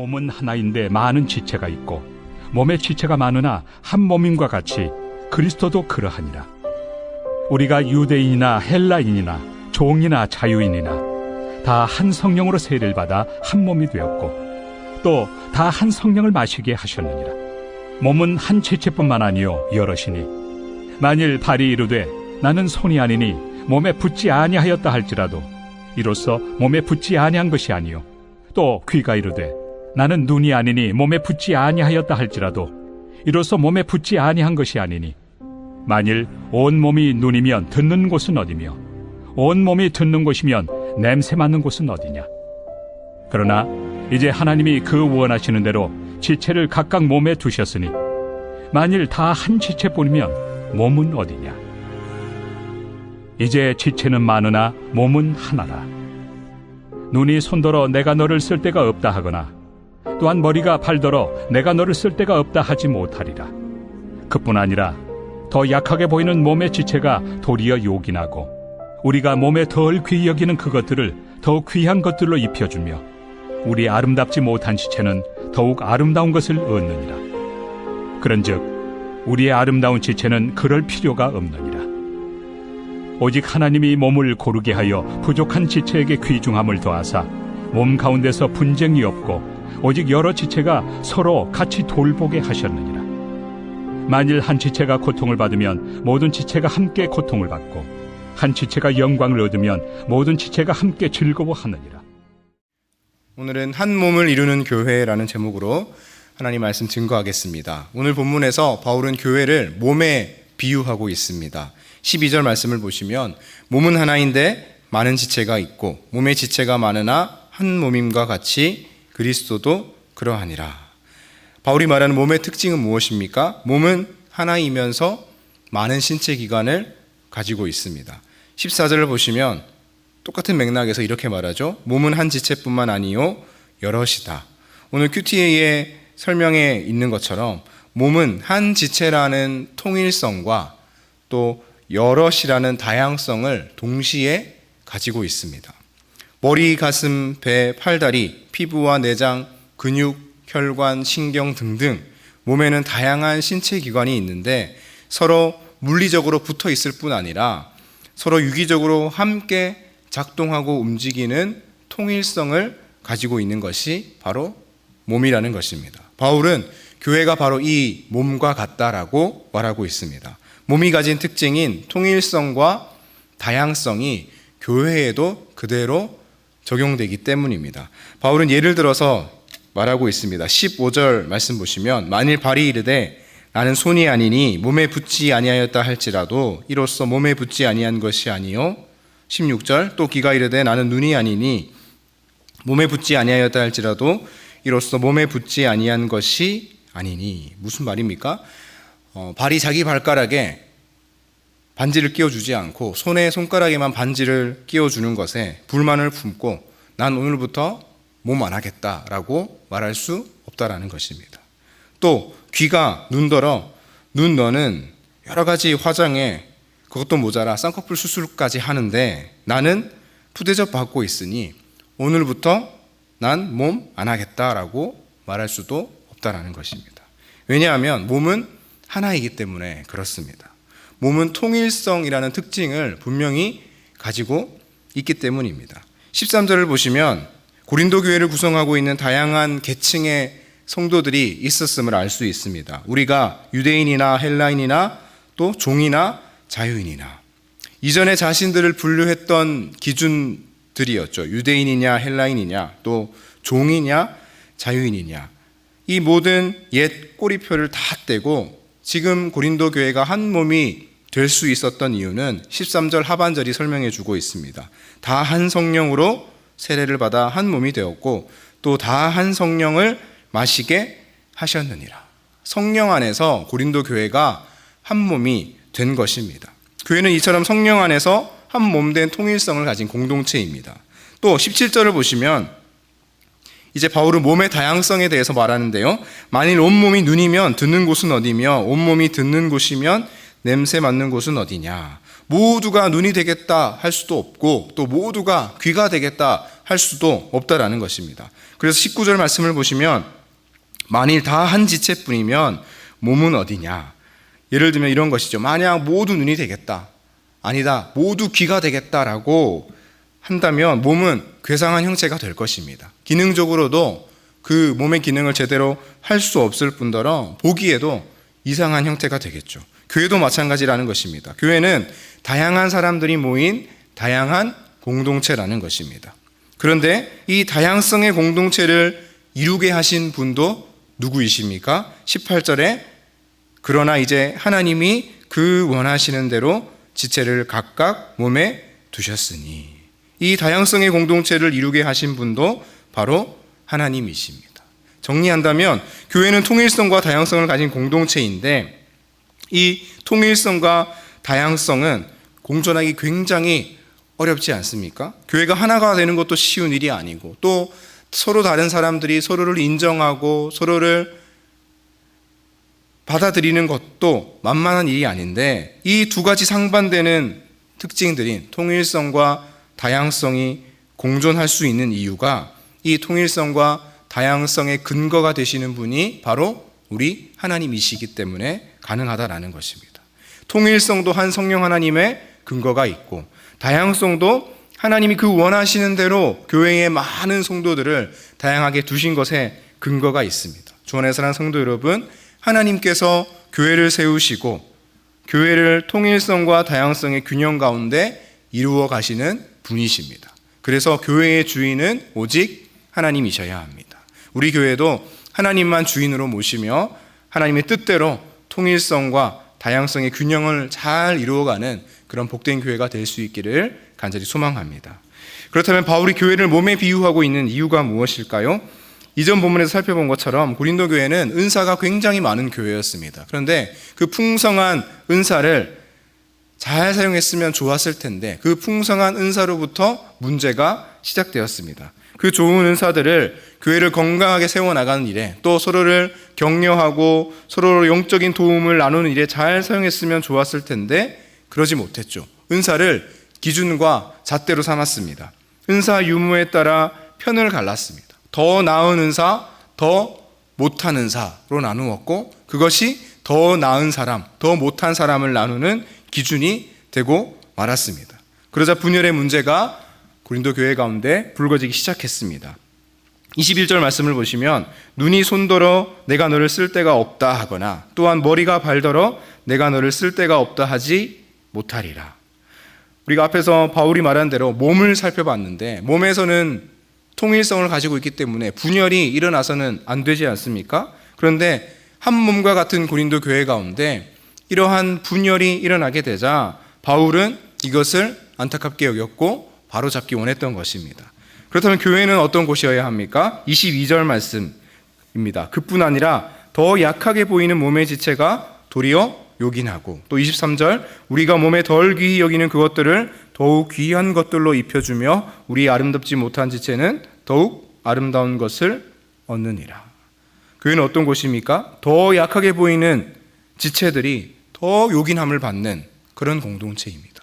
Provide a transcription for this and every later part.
몸은 하나인데 많은 지체가 있고 몸의 지체가 많으나 한 몸임과 같이 그리스도도 그러하니라. 우리가 유대인이나 헬라인이나 종이나 자유인이나 다 한 성령으로 세례를 받아 한 몸이 되었고 또 다 한 성령을 마시게 하셨느니라. 몸은 한 지체뿐만 아니요 여럿이니 만일 발이 이르되 나는 손이 아니니 몸에 붙지 아니하였다 할지라도 이로써 몸에 붙지 아니한 것이 아니요 또 귀가 이르되 나는 눈이 아니니 몸에 붙지 아니하였다 할지라도 이로써 몸에 붙지 아니한 것이 아니니 만일 온 몸이 눈이면 듣는 곳은 어디며 온 몸이 듣는 곳이면 냄새 맡는 곳은 어디냐. 그러나 이제 하나님이 그 원하시는 대로 지체를 각각 몸에 두셨으니 만일 다 한 지체뿐이면 몸은 어디냐. 이제 지체는 많으나 몸은 하나라. 눈이 손더러 내가 너를 쓸 데가 없다 하거나 또한 머리가 발더러 내가 너를 쓸 데가 없다 하지 못하리라. 그뿐 아니라 더 약하게 보이는 몸의 지체가 도리어 요긴하고 우리가 몸에 덜 귀히 여기는 그것들을 더욱 귀한 것들로 입혀주며 우리 아름답지 못한 지체는 더욱 아름다운 것을 얻느니라. 그런즉 우리의 아름다운 지체는 그럴 필요가 없느니라. 오직 하나님이 몸을 고르게 하여 부족한 지체에게 귀중함을 더하사 몸 가운데서 분쟁이 없고 오직 여러 지체가 서로 같이 돌보게 하셨느니라. 만일 한 지체가 고통을 받으면 모든 지체가 함께 고통을 받고 한 지체가 영광을 얻으면 모든 지체가 함께 즐거워하느니라. 오늘은 한 몸을 이루는 교회라는 제목으로 하나님 말씀 증거하겠습니다. 오늘 본문에서 바울은 교회를 몸에 비유하고 있습니다. 12절 말씀을 보시면 몸은 하나인데 많은 지체가 있고 몸의 지체가 많으나 한 몸임과 같이 그리스도도 그러하니라. 바울이 말하는 몸의 특징은 무엇입니까? 몸은 하나이면서 많은 신체 기관을 가지고 있습니다. 14절을 보시면 똑같은 맥락에서 이렇게 말하죠. 몸은 한 지체뿐만 아니요 여럿이다. 오늘 QTA의 설명에 있는 것처럼 몸은 한 지체라는 통일성과 또 여럿이라는 다양성을 동시에 가지고 있습니다. 머리, 가슴, 배, 팔다리, 피부와 내장, 근육, 혈관, 신경 등등 몸에는 다양한 신체 기관이 있는데 서로 물리적으로 붙어 있을 뿐 아니라 서로 유기적으로 함께 작동하고 움직이는 통일성을 가지고 있는 것이 바로 몸이라는 것입니다. 바울은 교회가 바로 이 몸과 같다라고 말하고 있습니다. 몸이 가진 특징인 통일성과 다양성이 교회에도 그대로 적용되기 때문입니다. 바울은 예를 들어서 말하고 있습니다. 15절 말씀 보시면 만일 발이 이르되 나는 손이 아니니 몸에 붙지 아니하였다 할지라도 이로써 몸에 붙지 아니한 것이 아니요 16절 또 귀가 이르되 나는 눈이 아니니 몸에 붙지 아니하였다 할지라도 이로써 몸에 붙지 아니한 것이 아니니. 무슨 말입니까? 발이 자기 발가락에 반지를 끼워주지 않고 손에 손가락에만 반지를 끼워주는 것에 불만을 품고 난 오늘부터 몸 안 하겠다라고 말할 수 없다라는 것입니다. 또 귀가 눈더러 눈 너는 여러 가지 화장에 그것도 모자라 쌍꺼풀 수술까지 하는데 나는 푸대접 받고 있으니 오늘부터 난 몸 안 하겠다라고 말할 수도 없다라는 것입니다. 왜냐하면 몸은 하나이기 때문에 그렇습니다. 몸은 통일성이라는 특징을 분명히 가지고 있기 때문입니다. 13절을 보시면 고린도 교회를 구성하고 있는 다양한 계층의 성도들이 있었음을 알 수 있습니다. 우리가 유대인이나 헬라인이나 또 종이나 자유인이나 이전에 자신들을 분류했던 기준들이었죠. 유대인이냐 헬라인이냐 또 종이냐 자유인이냐 이 모든 옛 꼬리표를 다 떼고 지금 고린도 교회가 한 몸이 될 수 있었던 이유는 13절 하반절이 설명해 주고 있습니다. 다 한 성령으로 세례를 받아 한 몸이 되었고 또 다 한 성령을 마시게 하셨느니라. 성령 안에서 고린도 교회가 한 몸이 된 것입니다. 교회는 이처럼 성령 안에서 한 몸 된 통일성을 가진 공동체입니다. 또 17절을 보시면 이제 바울은 몸의 다양성에 대해서 말하는데요. 만일 온몸이 눈이면 듣는 곳은 어디며 온몸이 듣는 곳이면 냄새 맡는 곳은 어디냐. 모두가 눈이 되겠다 할 수도 없고 또 모두가 귀가 되겠다 할 수도 없다라는 것입니다. 그래서 19절 말씀을 보시면 만일 다 한 지체뿐이면 몸은 어디냐. 예를 들면 이런 것이죠. 만약 모두 눈이 되겠다, 아니다, 모두 귀가 되겠다라고 한다면 몸은 괴상한 형체가 될 것입니다. 기능적으로도 그 몸의 기능을 제대로 할 수 없을 뿐더러 보기에도 이상한 형태가 되겠죠. 교회도 마찬가지라는 것입니다. 교회는 다양한 사람들이 모인 다양한 공동체라는 것입니다. 그런데 이 다양성의 공동체를 이루게 하신 분도 누구이십니까? 18절에 그러나 이제 하나님이 그 원하시는 대로 지체를 각각 몸에 두셨으니, 이 다양성의 공동체를 이루게 하신 분도 바로 하나님이십니다. 정리한다면 교회는 통일성과 다양성을 가진 공동체인데, 이 통일성과 다양성은 공존하기 굉장히 어렵지 않습니까? 교회가 하나가 되는 것도 쉬운 일이 아니고, 또 서로 다른 사람들이 서로를 인정하고 서로를 받아들이는 것도 만만한 일이 아닌데, 이 두 가지 상반되는 특징들인 통일성과 다양성이 공존할 수 있는 이유가, 이 통일성과 다양성의 근거가 되시는 분이 바로 우리 하나님이시기 때문에 가능하다라는 것입니다. 통일성도 한 성령 하나님의 근거가 있고, 다양성도 하나님이 그 원하시는 대로 교회의 많은 성도들을 다양하게 두신 것에 근거가 있습니다. 주 안에 사랑하는 성도 여러분, 하나님께서 교회를 세우시고 교회를 통일성과 다양성의 균형 가운데 이루어 가시는 분이십니다. 그래서 교회의 주인은 오직 하나님이셔야 합니다. 우리 교회도 하나님만 주인으로 모시며 하나님의 뜻대로 통일성과 다양성의 균형을 잘 이루어가는 그런 복된 교회가 될 수 있기를 간절히 소망합니다. 그렇다면 바울이 교회를 몸에 비유하고 있는 이유가 무엇일까요? 이전 본문에서 살펴본 것처럼 고린도 교회는 은사가 굉장히 많은 교회였습니다. 그런데 그 풍성한 은사를 잘 사용했으면 좋았을 텐데, 그 풍성한 은사로부터 문제가 시작되었습니다. 그 좋은 은사들을 교회를 건강하게 세워나가는 일에, 또 서로를 격려하고 서로 영적인 도움을 나누는 일에 잘 사용했으면 좋았을 텐데 그러지 못했죠. 은사를 기준과 잣대로 삼았습니다. 은사 유무에 따라 편을 갈랐습니다. 더 나은 은사, 더 못한 은사로 나누었고, 그것이 더 나은 사람, 더 못한 사람을 나누는 기준이 되고 말았습니다. 그러자 분열의 문제가 고린도 교회 가운데 불거지기 시작했습니다. 21절 말씀을 보시면 눈이 손더러 내가 너를 쓸 데가 없다 하거나, 또한 머리가 발더러 내가 너를 쓸 데가 없다 하지 못하리라. 우리가 앞에서 바울이 말한 대로 몸을 살펴봤는데, 몸에서는 통일성을 가지고 있기 때문에 분열이 일어나서는 안 되지 않습니까? 그런데 한 몸과 같은 고린도 교회 가운데 이러한 분열이 일어나게 되자 바울은 이것을 안타깝게 여겼고 바로잡기 원했던 것입니다. 그렇다면 교회는 어떤 곳이어야 합니까? 22절 말씀입니다. 그뿐 아니라 더 약하게 보이는 몸의 지체가 도리어 요긴하고, 또 23절 우리가 몸에 덜 귀히 여기는 그것들을 더욱 귀한 것들로 입혀주며 우리 아름답지 못한 지체는 더욱 아름다운 것을 얻느니라. 교회는 어떤 곳입니까? 더 약하게 보이는 지체들이 더 요긴함을 받는 그런 공동체입니다.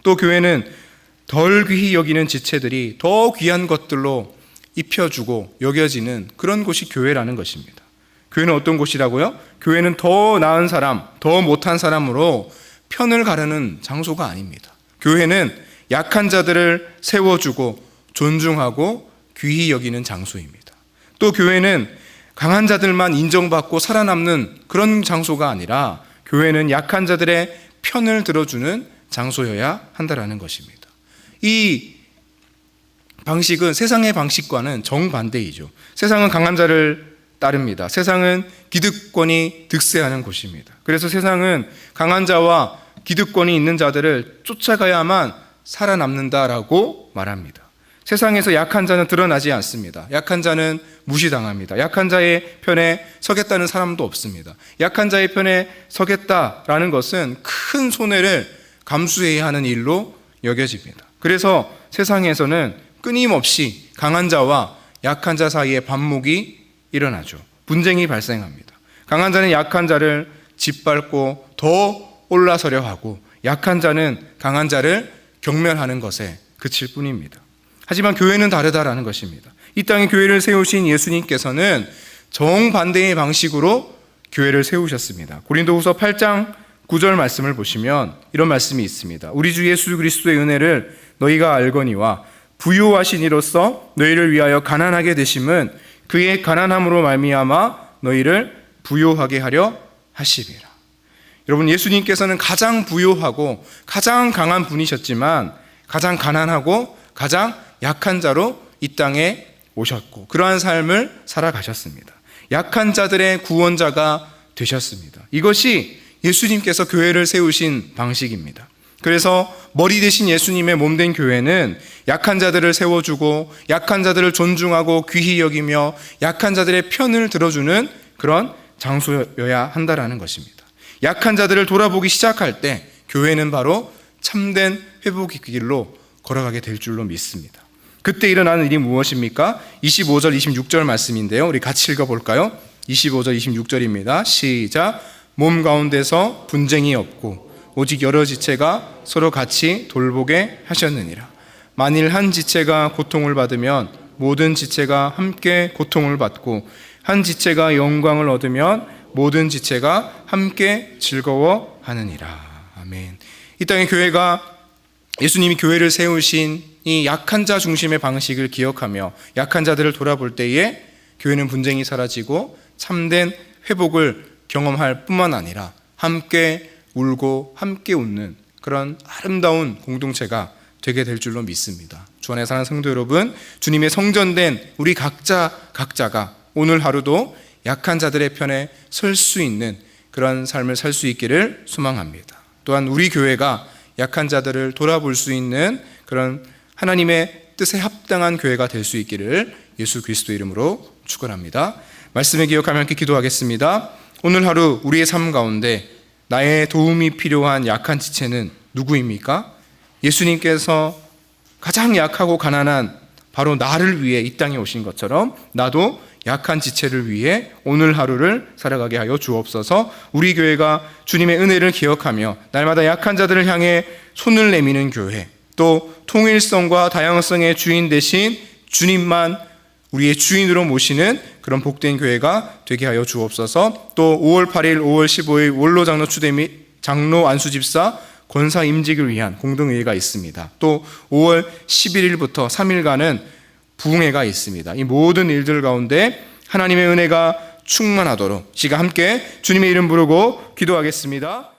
또 교회는 덜 귀히 여기는 지체들이 더 귀한 것들로 입혀주고 여겨지는 그런 곳이 교회라는 것입니다. 교회는 어떤 곳이라고요? 교회는 더 나은 사람, 더 못한 사람으로 편을 가르는 장소가 아닙니다. 교회는 약한 자들을 세워주고 존중하고 귀히 여기는 장소입니다. 또 교회는 강한 자들만 인정받고 살아남는 그런 장소가 아니라 교회는 약한 자들의 편을 들어주는 장소여야 한다라는 것입니다. 이 방식은 세상의 방식과는 정반대이죠. 세상은 강한 자를 따릅니다. 세상은 기득권이 득세하는 곳입니다. 그래서 세상은 강한 자와 기득권이 있는 자들을 쫓아가야만 살아남는다라고 말합니다. 세상에서 약한 자는 드러나지 않습니다. 약한 자는 무시당합니다. 약한 자의 편에 서겠다는 사람도 없습니다. 약한 자의 편에 서겠다라는 것은 큰 손해를 감수해야 하는 일로 여겨집니다. 그래서 세상에서는 끊임없이 강한 자와 약한 자 사이에 반목이 일어나죠. 분쟁이 발생합니다. 강한 자는 약한 자를 짓밟고 더 올라서려 하고, 약한 자는 강한 자를 경멸하는 것에 그칠 뿐입니다. 하지만 교회는 다르다라는 것입니다. 이 땅에 교회를 세우신 예수님께서는 정반대의 방식으로 교회를 세우셨습니다. 고린도후서 8장 9절 말씀을 보시면 이런 말씀이 있습니다. 우리 주 예수 그리스도의 은혜를 너희가 알거니와 부요하신 이로써 너희를 위하여 가난하게 되심은 그의 가난함으로 말미암아 너희를 부요하게 하려 하심이라. 여러분, 예수님께서는 가장 부요하고 가장 강한 분이셨지만 가장 가난하고 가장 약한 자로 이 땅에 오셨고 그러한 삶을 살아가셨습니다. 약한 자들의 구원자가 되셨습니다. 이것이 예수님께서 교회를 세우신 방식입니다. 그래서 머리 대신 예수님의 몸된 교회는 약한 자들을 세워주고 약한 자들을 존중하고 귀히 여기며 약한 자들의 편을 들어주는 그런 장소여야 한다라는 것입니다. 약한 자들을 돌아보기 시작할 때 교회는 바로 참된 회복의 길로 걸어가게 될 줄로 믿습니다. 그때 일어나는 일이 무엇입니까? 25절, 26절 말씀인데요. 우리 같이 읽어볼까요? 25절, 26절입니다. 시작. 몸 가운데서 분쟁이 없고 오직 여러 지체가 서로 같이 돌보게 하셨느니라. 만일 한 지체가 고통을 받으면 모든 지체가 함께 고통을 받고 한 지체가 영광을 얻으면 모든 지체가 함께 즐거워하느니라. 아멘. 이 땅의 교회가 예수님이 교회를 세우신 이 약한 자 중심의 방식을 기억하며 약한 자들을 돌아볼 때에 교회는 분쟁이 사라지고 참된 회복을 경험할 뿐만 아니라 함께 울고 함께 웃는 그런 아름다운 공동체가 되게 될 줄로 믿습니다. 주 안에 사는 성도 여러분, 주님의 성전된 우리 각자가 오늘 하루도 약한 자들의 편에 설 수 있는 그런 삶을 살 수 있기를 소망합니다. 또한 우리 교회가 약한 자들을 돌아볼 수 있는 그런 하나님의 뜻에 합당한 교회가 될 수 있기를 예수 그리스도 이름으로 축원합니다. 말씀을 기억하며 함께 기도하겠습니다. 오늘 하루 우리의 삶 가운데 나의 도움이 필요한 약한 지체는 누구입니까? 예수님께서 가장 약하고 가난한 바로 나를 위해 이 땅에 오신 것처럼 나도 약한 지체를 위해 오늘 하루를 살아가게 하여 주옵소서. 우리 교회가 주님의 은혜를 기억하며 날마다 약한 자들을 향해 손을 내미는 교회, 또 통일성과 다양성의 주인 대신 주님만 우리의 주인으로 모시는 그런 복된 교회가 되게 하여 주옵소서. 또 5월 8일, 5월 15일 원로 장로 추대 및 장로 안수집사 권사 임직을 위한 공동회의가 있습니다. 또 5월 11일부터 3일간은 부흥회가 있습니다. 이 모든 일들 가운데 하나님의 은혜가 충만하도록 시가 함께 주님의 이름 부르고 기도하겠습니다.